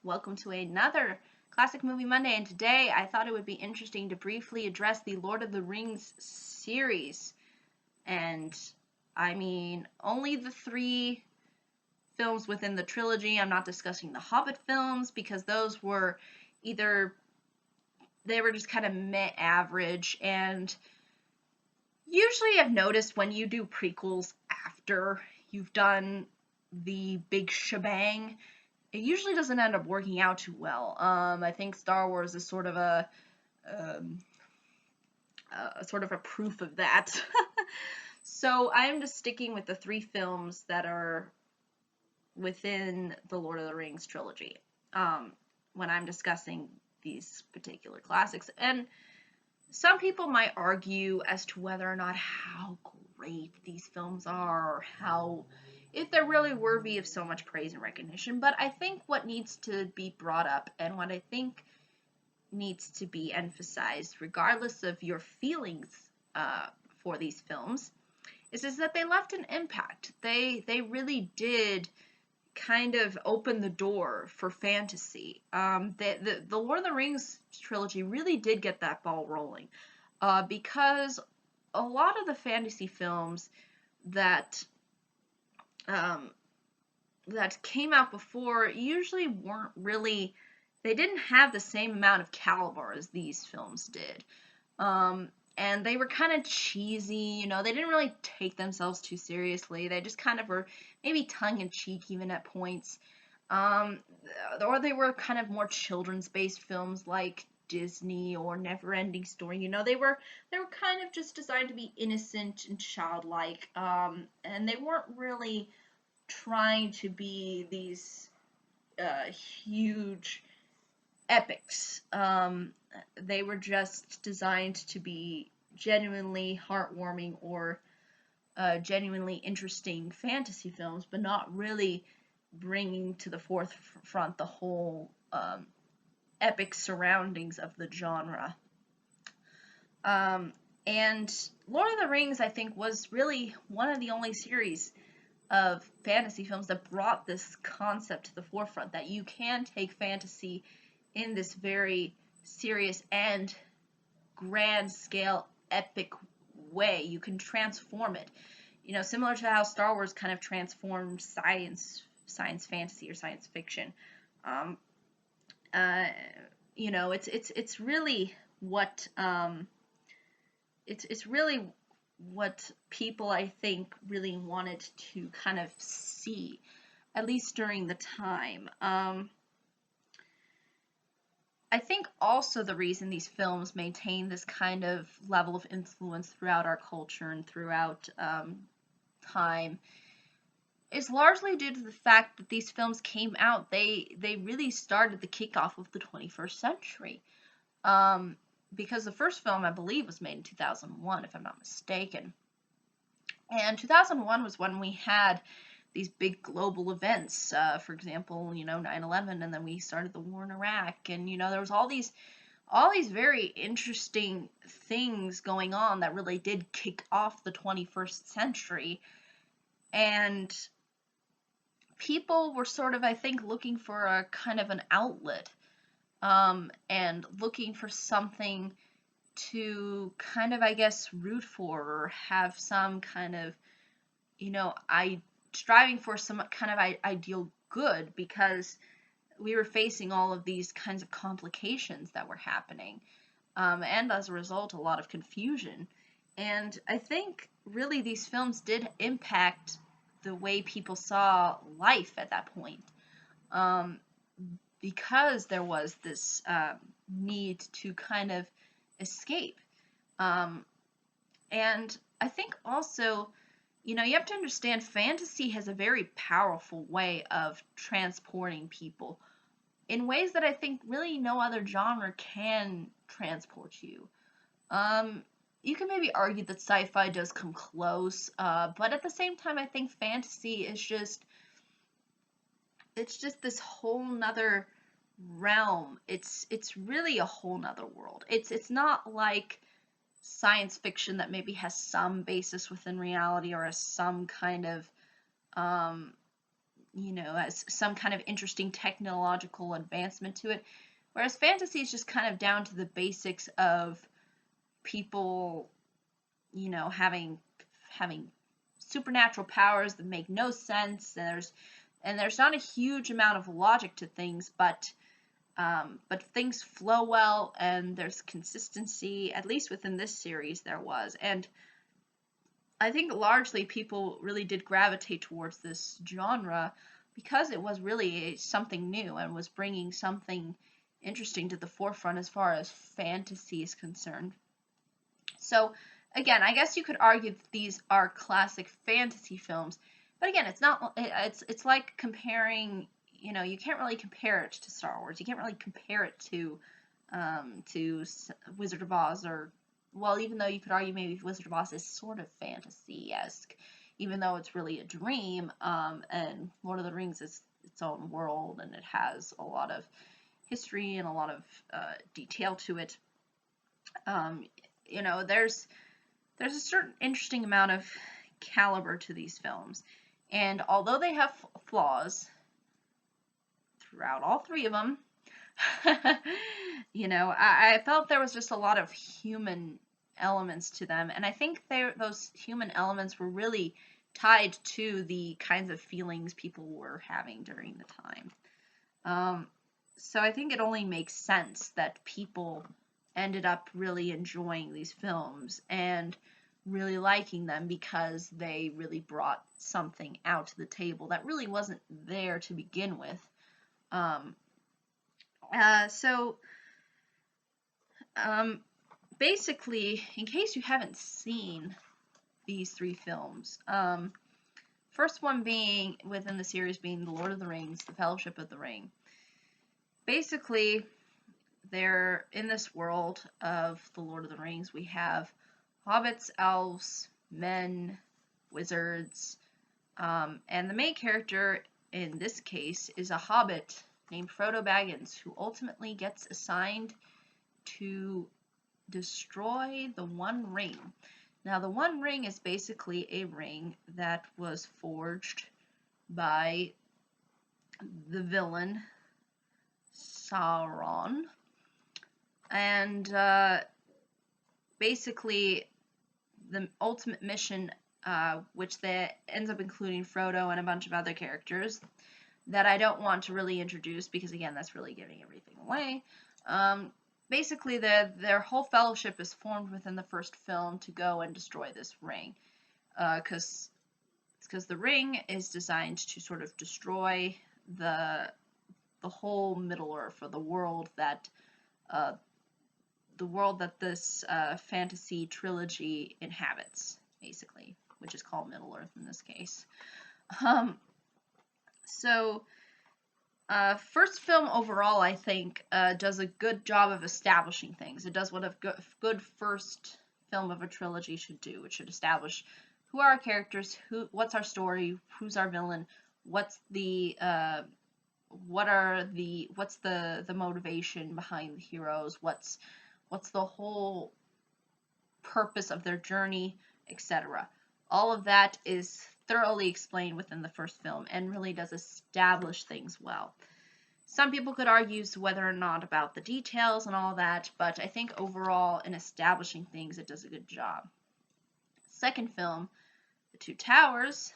Welcome to another Classic Movie Monday, and today I thought it would be interesting to briefly address the Lord of the Rings series. And I mean, only the three films within the trilogy. I'm not discussing the Hobbit films because those were either they were just kind of meh average, and usually I've noticed when you do prequels after you've done the big shebang, it usually doesn't end up working out too well. I think Star Wars is um, sort of a proof of that. So I'm just sticking with the three films that are within the Lord of the Rings trilogy when I'm discussing these particular classics. And some people might argue as to whether or not how great these films are, or how if they're really worthy of so much praise and recognition. But I think what needs to be brought up and what I think needs to be emphasized, regardless of your feelings for these films, is that they left an impact. They really did kind of open the door for fantasy. The Lord of the Rings trilogy really did get that ball rolling, because a lot of the fantasy films that um, that came out before usually weren't really, they didn't have the same amount of caliber as these films did. And they were kind of cheesy, they didn't really take themselves too seriously. They just kind of were maybe tongue in cheek even at points. Um, or they were kind of more children's based films like Disney or Neverending Story. They were kind of just designed to be innocent and childlike. And they weren't really trying to be these huge epics. They were just designed to be genuinely heartwarming or genuinely interesting fantasy films, but not really bringing to the forefront the whole epic surroundings of the genre. Um, and Lord of the Rings, I think, was really one of the only series of fantasy films that brought this concept to the forefront, that you can take fantasy in this very serious and grand scale epic way. You can transform it. Similar to how Star Wars kind of transformed science fantasy or science fiction. Um, uh, it's really what it's really what people, I think, really wanted to kind of see, at least during the time. I think also the reason these films maintain this kind of level of influence throughout our culture and throughout time is largely due to the fact that these films came out. They really started the kickoff of the 21st century. Um, because the first film, I believe, was made in 2001, if I'm not mistaken. And 2001 was when we had these big global events, for example, 9/11, and then we started the war in Iraq, and there was all these very interesting things going on that really did kick off the 21st century. And people were sort of, I think, looking for a kind of an outlet, and looking for something to kind of, I guess, root for, or have some kind of, I striving for some kind of ideal good, because we were facing all of these kinds of complications that were happening, and as a result, a lot of confusion. And I think really these films did impact the way people saw life at that point, um, because there was this need to kind of escape. Um, and I think also, you have to understand fantasy has a very powerful way of transporting people in ways that I think really no other genre can transport you. Um, you can maybe argue that sci-fi does come close, but at the same time, I think fantasy is it's just this whole nother realm. It's really a whole nother world. It's not like science fiction that maybe has some basis within reality, or has some kind of um, as some kind of interesting technological advancement to it. Whereas fantasy is just kind of down to the basics of people, having supernatural powers that make no sense, and there's not a huge amount of logic to things, but things flow well, and there's consistency. At least within this series, there was, and I think largely people really did gravitate towards this genre because it was really something new and was bringing something interesting to the forefront as far as fantasy is concerned. So again, I guess you could argue that these are classic fantasy films, but again, it's like comparing, you can't really compare it to Star Wars. You can't really compare it to Wizard of Oz, or, well, even though you could argue maybe Wizard of Oz is sort of fantasy-esque, even though it's really a dream, and Lord of the Rings is its own world, and it has a lot of history and a lot of detail to it. There's a certain interesting amount of caliber to these films, and although they have flaws throughout all three of them, I felt there was just a lot of human elements to them, and I think those human elements were really tied to the kinds of feelings people were having during the time. So I think it only makes sense that people ended up really enjoying these films and really liking them because they really brought something out to the table that really wasn't there to begin with. Basically, in case you haven't seen these three films, first one being within the series being The Lord of the Rings, The Fellowship of the Ring. Basically, they're in this world of The Lord of the Rings. We have hobbits, elves, men, wizards, and the main character in this case is a hobbit named Frodo Baggins, who ultimately gets assigned to destroy the One Ring. Now, the One Ring is basically a ring that was forged by the villain Sauron, and basically the ultimate mission, which ends up including Frodo and a bunch of other characters that I don't want to really introduce because, again, that's really giving everything away. Basically, their whole fellowship is formed within the first film to go and destroy this ring, because the ring is designed to sort of destroy the whole Middle Earth, or the world that this fantasy trilogy inhabits, basically, which is called Middle Earth in this case. First film overall, I think, does a good job of establishing things. It does what a good first film of a trilogy should do. It should establish who are our characters, what's our story, who's our villain, what's the motivation behind the heroes, what's the whole purpose of their journey, etc. All of that is thoroughly explained within the first film and really does establish things well. Some people could argue whether or not about the details and all that, but I think overall in establishing things it does a good job. Second film, The Two Towers,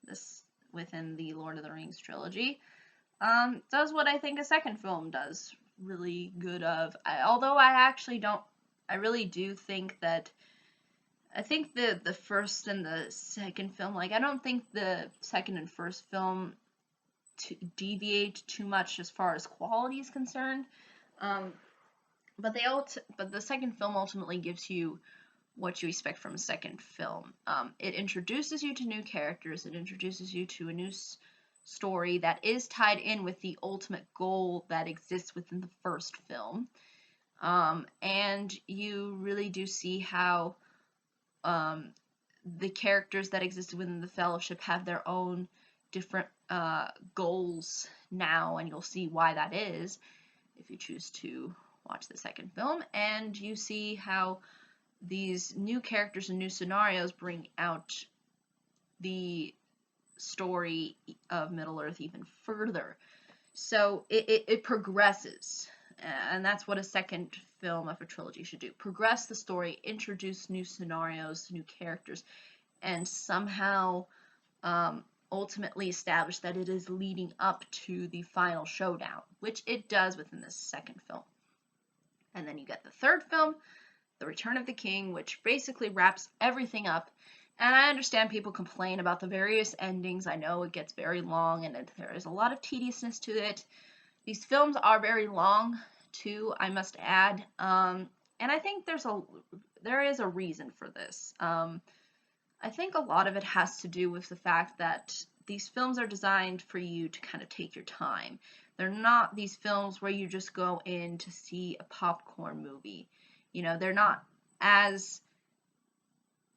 this within the Lord of the Rings trilogy, does what I think a second film does really good of. Although I really do think that I think the first and the second film, like, I don't think the second and first film deviate too much as far as quality is concerned, but the second film ultimately gives you what you expect from a second film. It introduces you to new characters, it introduces you to a new story that is tied in with the ultimate goal that exists within the first film, and you really do see how the characters that existed within the Fellowship have their own different goals now, and you'll see why that is if you choose to watch the second film, and you see how these new characters and new scenarios bring out the story of Middle-earth even further. So it progresses, and that's what a second film of a trilogy should do. Progress the story, introduce new scenarios, new characters, and somehow ultimately establish that it is leading up to the final showdown, which it does within the second film. And then you get the third film, The Return of the King, which basically wraps everything up. And I understand people complain about the various endings. I know it gets very long and there is a lot of tediousness to it. These films are very long, too, I must add. And I think there is a reason for this. I think a lot of it has to do with the fact that these films are designed for you to kind of take your time. They're not these films where you just go in to see a popcorn movie. You know, they're not as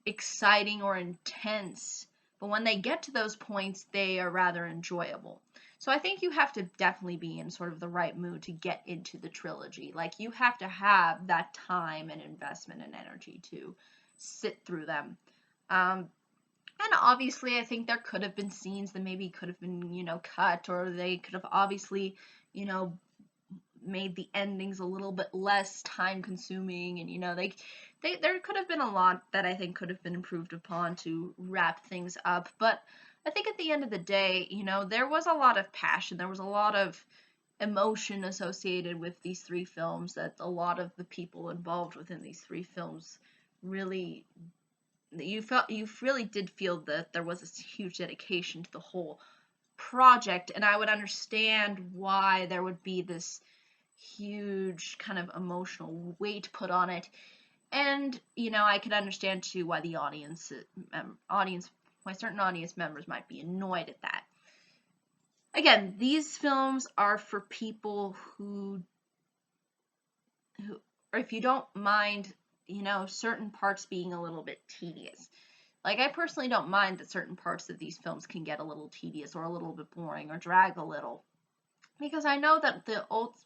exciting or intense, but when they get to those points, they are rather enjoyable. So I think you have to definitely be in sort of the right mood to get into the trilogy. Like, you have to have that time and investment and energy to sit through them. And obviously, I think there could have been scenes that maybe could have been, cut, or they could have obviously, made the endings a little bit less time consuming, and there could have been a lot that I think could have been improved upon to wrap things up. But I think at the end of the day, there was a lot of passion, there was a lot of emotion associated with these three films that a lot of the people involved within these three films really, you really did feel that there was this huge dedication to the whole project, and I would understand why there would be this huge kind of emotional weight put on it. And I could understand too why the why certain audience members might be annoyed at that. Again, these films are for people who or if you don't mind, certain parts being a little bit tedious. Like, I personally don't mind that certain parts of these films can get a little tedious or a little bit boring or drag a little, because I know that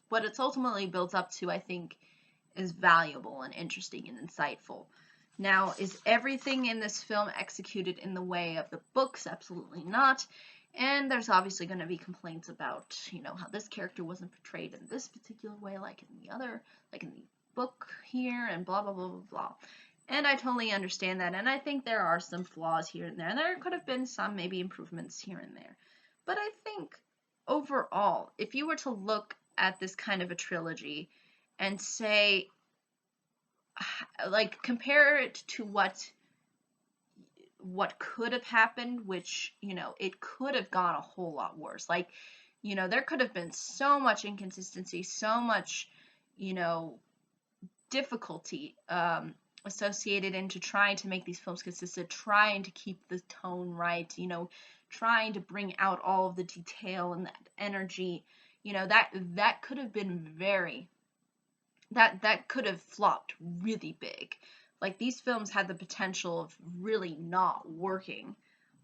what it's ultimately built up to, I think, is valuable and interesting and insightful. Now, is everything in this film executed in the way of the books? Absolutely not. And there's obviously going to be complaints about, how this character wasn't portrayed in this particular way, like in the book here, and blah, blah, blah, blah, blah. And I totally understand that, and I think there are some flaws here and there. There could have been some maybe improvements here and there. But I think overall, if you were to look at this kind of a trilogy and say, like, compare it to what could have happened, which, it could have gone a whole lot worse. Like, there could have been so much inconsistency, so much, difficulty associated into trying to make these films consistent, trying to keep the tone right, trying to bring out all of the detail and that energy, that could have been that could have flopped really big. Like, these films had the potential of really not working.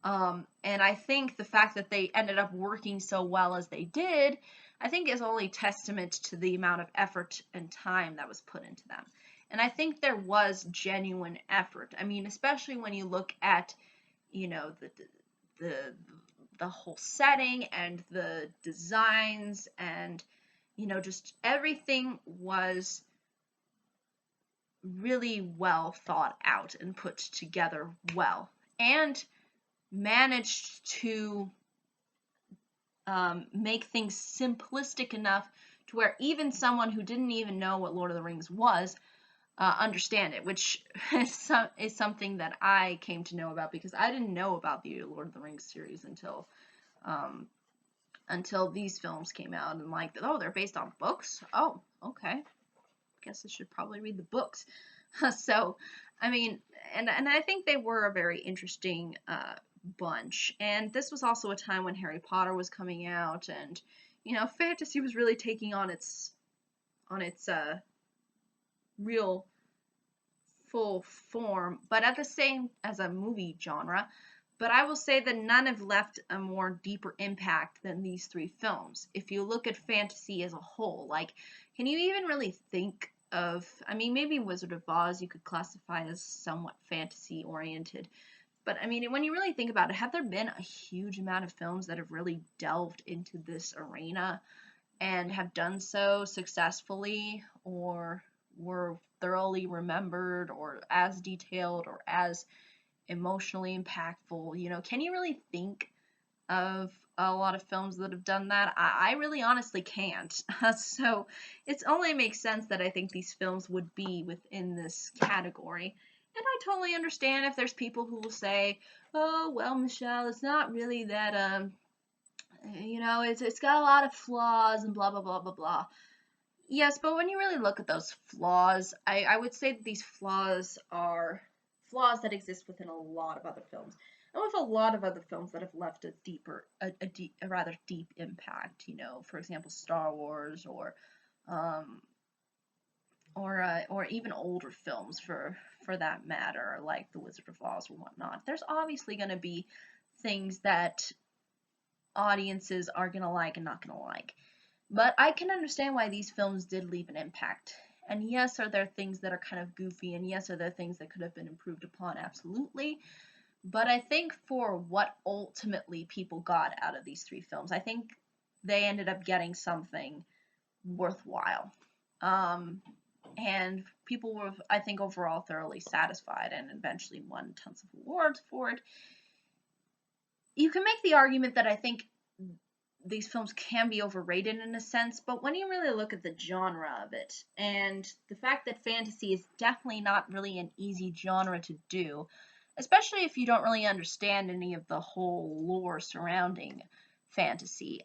And I think the fact that they ended up working so well as they did, I think is only testament to the amount of effort and time that was put into them. And I think there was genuine effort. I mean, especially when you look at, the whole setting and the designs, and, just everything was really well thought out and put together well, and managed to make things simplistic enough to where even someone who didn't even know what Lord of the Rings was understand it, which is something that I came to know about, because I didn't know about the Lord of the Rings series until these films came out, and like, oh, they're based on books? Oh, okay. Guess I should probably read the books. So, I mean, and I think they were a very interesting bunch. And this was also a time when Harry Potter was coming out, and fantasy was really taking on its real full form, but at the same as a movie genre. But I will say that none have left a more deeper impact than these three films. If you look at fantasy as a whole, like, can you even really think of, I mean, maybe Wizard of Oz you could classify as somewhat fantasy oriented, But I mean, when you really think about it, have there been a huge amount of films that have really delved into this arena and have done so successfully, or were thoroughly remembered, or as detailed, or as emotionally impactful? You know, can you really think of a lot of films that have done that? I really honestly can't. So it's only makes sense that I think these films would be within this category. And I totally understand if there's people who will say, "Oh, well, Michelle, it's not really that you know, it's got a lot of flaws and blah blah blah blah blah." Yes, but when you really look at those flaws, I would say that these flaws are flaws that exist within a lot of other films. And with a lot of other films that have left a rather deep impact, you know, for example, Star Wars, um, or even older films for that matter, like The Wizard of Oz or whatnot. There's obviously going to be things that audiences are going to like and not going to like. But I can understand why these films did leave an impact. And yes, are there things that are kind of goofy, and yes, are there things that could have been improved upon? Absolutely. But I think for what ultimately people got out of these three films, I think they ended up getting something worthwhile. Um, and people were, I think, overall thoroughly satisfied and eventually won tons of awards for it. You can make the argument that I think these films can be overrated in a sense, but when you really look at the genre of it, and the fact that fantasy is definitely not really an easy genre to do, especially if you don't really understand any of the whole lore surrounding fantasy,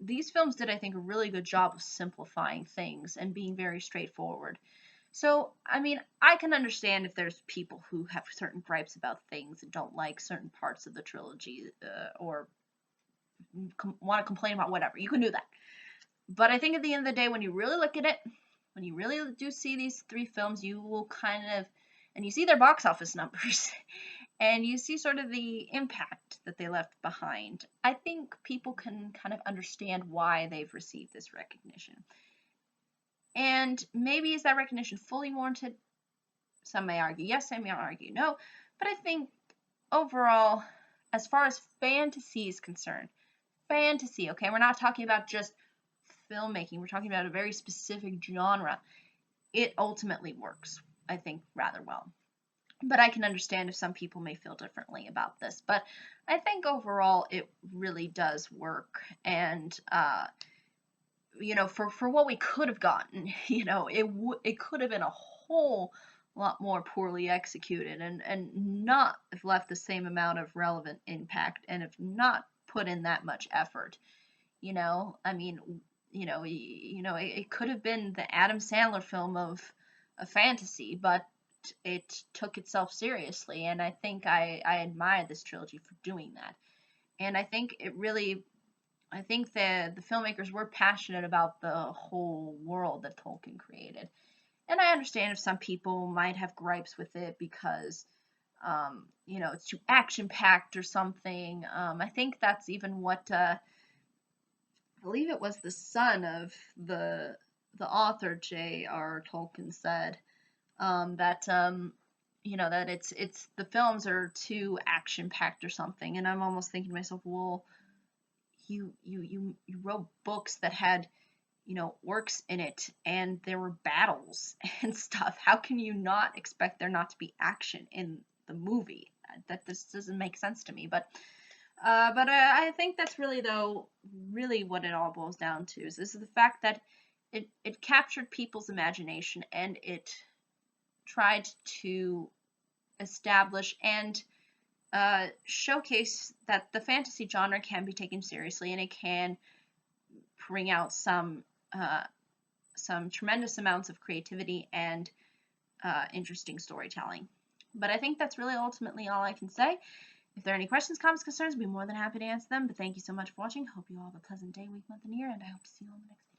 these films did, I think, a really good job of simplifying things and being very straightforward. So, I mean, I can understand if there's people who have certain gripes about things and don't like certain parts of the trilogy, or want to complain about whatever. You can do that. But I think at the end of the day, when you really look at it, when you really do see these three films, you will kind of, and you see their box office numbers, and you see sort of the impact that they left behind. I think people can kind of understand why they've received this recognition. And maybe is that recognition fully warranted? Some may argue yes, some may argue no. But I think overall, as far as fantasy is concerned, fantasy, okay? We're not talking about just filmmaking. We're talking about a very specific genre. It ultimately works, I think, rather well. But I can understand if some people may feel differently about this. But I think overall it really does work. And, you know, for what we could have gotten, you know, it could have been a whole lot more poorly executed and not have left the same amount of relevant impact and have not put in that much effort. You know, I mean, it could have been the Adam Sandler film of a fantasy, but it took itself seriously, and I think I admire this trilogy for doing that. And I think I think the filmmakers were passionate about the whole world that Tolkien created. And I understand if some people might have gripes with it because, you know, it's too action packed or something. I think that's even what I believe it was the son of the author J.R. Tolkien said, that you know, that it's the films are too action packed or something. And I'm almost thinking to myself, well, you wrote books that had, you know, orcs in it and there were battles and stuff. How can you not expect there not to be action in the movie? That this doesn't make sense to me. But I think that's really, though, really what it all boils down to is the fact that it captured people's imagination, and it tried to establish and showcase that the fantasy genre can be taken seriously, and it can bring out some tremendous amounts of creativity and interesting storytelling. But I think that's really ultimately all I can say. If there are any questions, comments, concerns, I'd be more than happy to answer them. But thank you so much for watching. Hope you all have a pleasant day, week, month, and year, and I hope to see you on the next video.